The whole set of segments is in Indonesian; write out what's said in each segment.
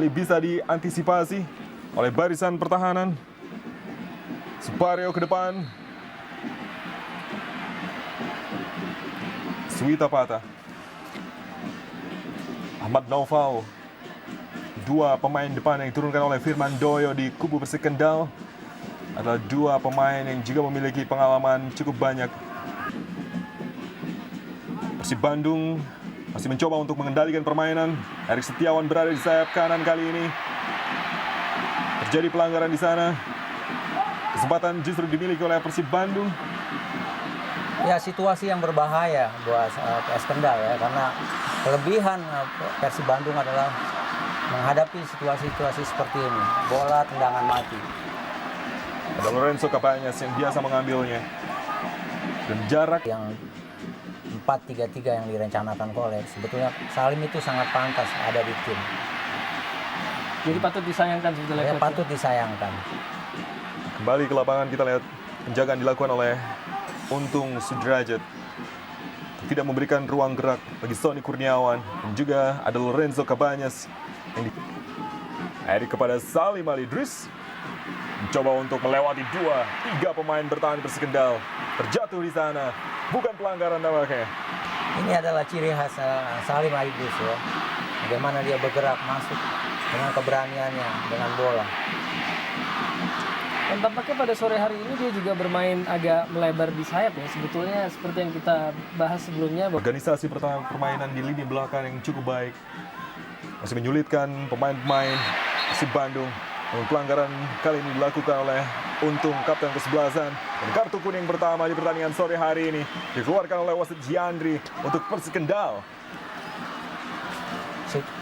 kembali bisa diantisipasi oleh barisan pertahanan. Supario ke depan. Suitapata. Ahmad Naufal. Dua pemain depan yang diturunkan oleh Firman Doyo di kubu Persik Kendal adalah dua pemain yang juga memiliki pengalaman cukup banyak. Persib Bandung masih mencoba untuk mengendalikan permainan. Erik Setiawan berada di sayap kanan kali ini. Terjadi pelanggaran di sana. Kesempatan justru dimiliki oleh Persib Bandung. Ya, situasi yang berbahaya buat PS Kendal ya, karena kelebihan Persib Bandung adalah menghadapi situasi-situasi seperti ini. Bola tendangan mati. Ada Lorenzo Cabanyas yang biasa mengambilnya. Dan jarak Yang 4-3-3 yang direncanakan Kolek, sebetulnya Salim itu sangat pantas ada di tim. Jadi patut disayangkan sebetulnya. Ya, Coach. patut disayangkan. kembali ke lapangan, kita lihat penjagaan dilakukan oleh Untung Sudrajat. Tidak memberikan ruang gerak bagi Sony Kurniawan. Dan juga ada Lorenzo Cabanyas. Erik kepada Salim Ali Idris. Mencoba untuk melewati 2-3 pemain bertahan Persik Kendal. Terjatuh di sana. Bukan pelanggaran nampaknya. Ini adalah ciri khas Salim Ali Idris ya. Bagaimana dia bergerak masuk dengan keberaniannya dengan bola. Dan tampaknya pada sore hari ini dia juga bermain agak melebar di sayap ya. Sebetulnya seperti yang kita bahas sebelumnya. Organisasi permainan di lini belakang yang cukup baik. Masih menyulitkan pemain-pemain Persib Bandung. Namun pelanggaran kali ini dilakukan oleh Untung, kapten kesebelasan. Dan kartu kuning pertama di pertandingan sore hari ini dikeluarkan oleh wasit Giandri untuk Persik Kendal.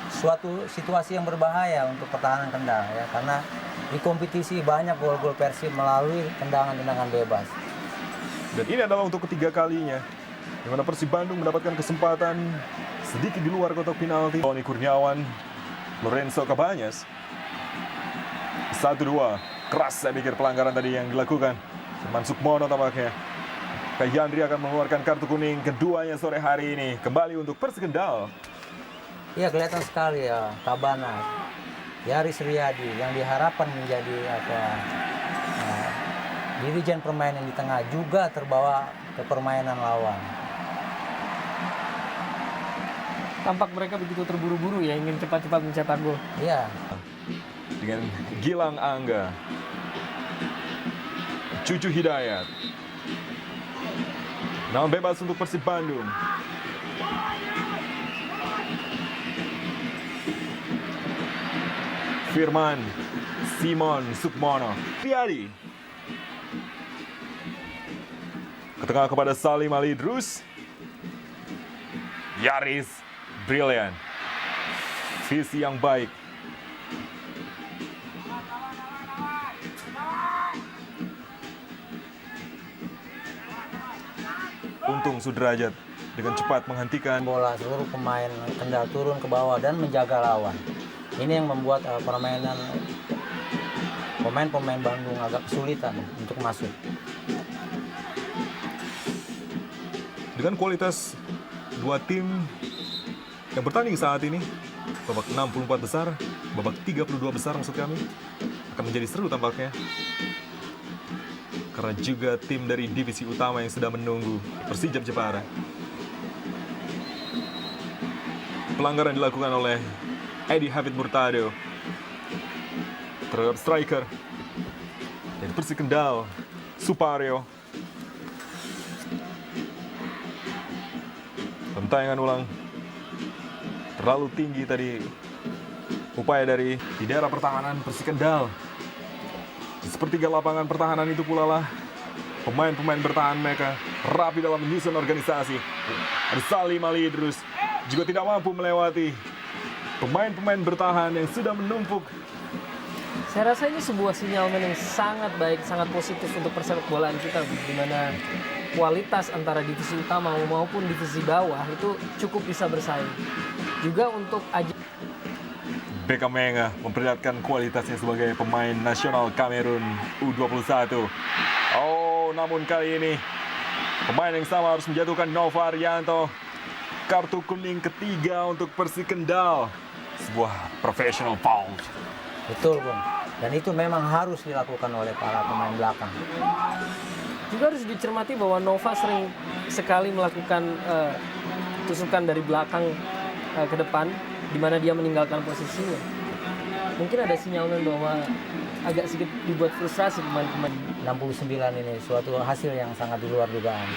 Suatu situasi yang berbahaya untuk pertahanan Kendal ya, karena di kompetisi banyak gol-gol Persib melalui tendangan-tendangan bebas. Dan ini adalah untuk ketiga kalinya di mana Persib Bandung mendapatkan kesempatan sedikit di luar kotak penalti. Sony Kurniawan, Lorenzo Cabanyas. 1-2. Keras saya pikir pelanggaran tadi yang dilakukan. Firman Sukmono tampaknya. Giandri akan mengeluarkan kartu kuning keduanya sore hari ini. Kembali untuk Persik Kendal. Iya, kelihatan sekali ya Cabanyas, Yaris Riyadi yang diharapkan menjadi dirijen permainan di tengah juga terbawa ke permainan lawan. Tampak mereka begitu terburu-buru ya, ingin cepat-cepat mencetak gol. Iya. Dengan Gilang Angga. Cucu Hidayat. Nama bebas untuk Persib Bandung. Firman Simon Sukmono. Riyadi. Ke tengah kepada Salim Ali Idrus. Yaris Brilliant. Visi yang baik. Untung Sudrajat dengan cepat menghentikan Bola seluruh pemain Kendal turun ke bawah dan menjaga lawan. Ini yang membuat pemain-pemain Bandung agak kesulitan untuk masuk. dengan kualitas dua tim yang bertanding saat ini, babak 64 besar, babak 32 besar maksud kami, akan menjadi seru tampaknya. Karena juga tim dari divisi utama yang sudah menunggu, Persijap Jepara. Pelanggaran dilakukan oleh Edi Hafid Murtado terhadap striker dari Persik Kendal, Supario. Tayangan ulang terlalu tinggi tadi upaya dari di daerah pertahanan Persik Kendal. Di sepertiga lapangan pertahanan itu pula lah pemain-pemain bertahan mereka rapi dalam menyusun organisasi. Ada Salim Ali Idrus juga tidak mampu melewati pemain-pemain bertahan yang sudah menumpuk. Saya rasa ini sebuah sinyalmen yang sangat baik, sangat positif untuk persepak bolaan kita, di mana kualitas antara divisi utama maupun divisi bawah itu cukup bisa bersaing. Juga untuk Beckham Menga memperlihatkan kualitasnya sebagai pemain nasional Kamerun U21. Oh, namun kali ini pemain yang sama harus menjatuhkan Nova Arianto. Kartu kuning ketiga untuk Persik Kendal. sebuah professional foul. Betul, Bung. Dan itu memang harus dilakukan oleh para pemain belakang. Juga harus dicermati bahwa Nova sering sekali melakukan tusukan dari belakang ke depan, di mana dia meninggalkan posisinya. Mungkin ada sinyalnya bahwa agak sedikit dibuat frustrasi pemain-pemain. 69 ini suatu hasil yang sangat di luar dugaan.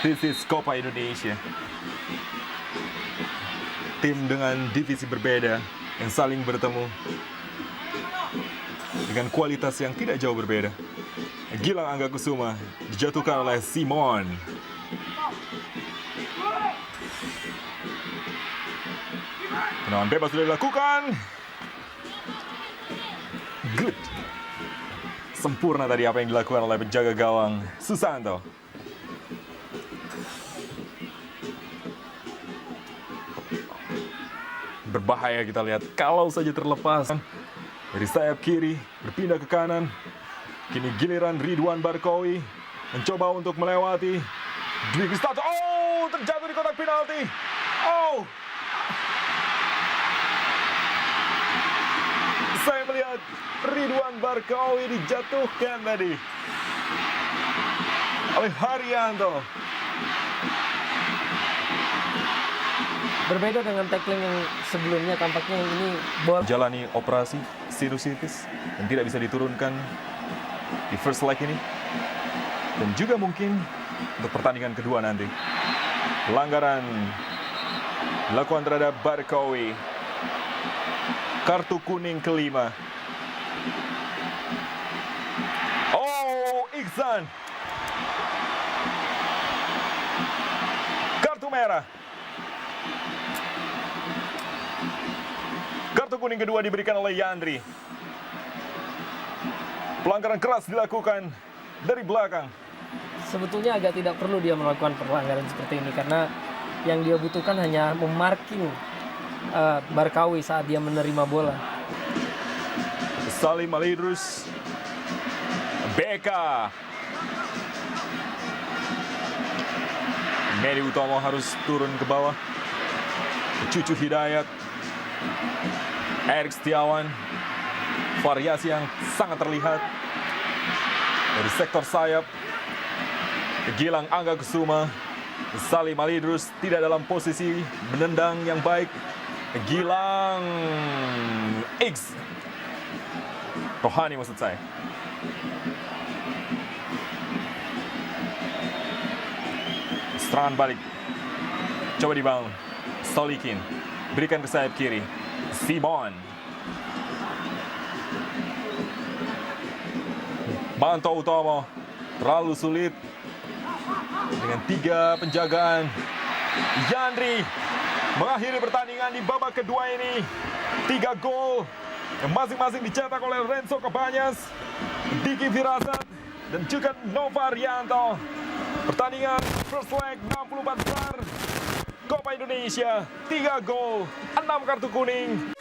This is Copa Indonesia. Tim dengan divisi berbeda yang saling bertemu dengan kualitas yang tidak jauh berbeda. Gilang Anggakusuma dijatuhkan oleh Simon. Tendangan bebas sudah dilakukan. Good. Sempurna tadi apa yang dilakukan oleh penjaga gawang Susanto. Berbahaya kita lihat kalau saja terlepas dari sayap kiri berpindah ke kanan. Kini giliran Ridwan Barkowi mencoba untuk melewati Dwi Kristanto. Oh, terjatuh di kotak penalti. Oh, saya melihat Ridwan Barkowi dijatuhkan tadi oleh Haryanto. Berbeda dengan tackling yang sebelumnya, tampaknya yang ini bola Jalani operasi sinusitis dan tidak bisa diturunkan di first leg ini. Dan juga mungkin untuk pertandingan kedua nanti. Pelanggaran dilakukan terhadap Barkowi. Kartu kuning kelima. Oh, Iksan. Kartu merah. Kartu kuning kedua diberikan oleh Yandri. Pelanggaran keras dilakukan dari belakang. sebetulnya agak tidak perlu dia melakukan pelanggaran seperti ini, karena yang dia butuhkan hanya memarking Barkawi saat dia menerima bola. Salim Alidrus, Beka. Medi Utomo harus turun ke bawah. Cucu Hidayat, Erik Setiawan. Variasi yang sangat terlihat dari sektor sayap. Gilang Anggakusuma, Salim Alidrus tidak dalam posisi menendang yang baik. Gilang X Rohani maksud saya. Serangan balik. Coba dibangun. Solikin. Berikan ke sayap kiri. Simon. Banto Utomo. Terlalu sulit. Dengan 3 penjagaan. Yandri mengakhiri pertandingan di babak kedua ini. 3 gol yang masing-masing dicetak oleh Renzo Cabanyas, Diki Firasat, dan juga Nova Rianto. Pertandingan first leg 64 besar Copa Indonesia, 3 gol, 6 kartu kuning.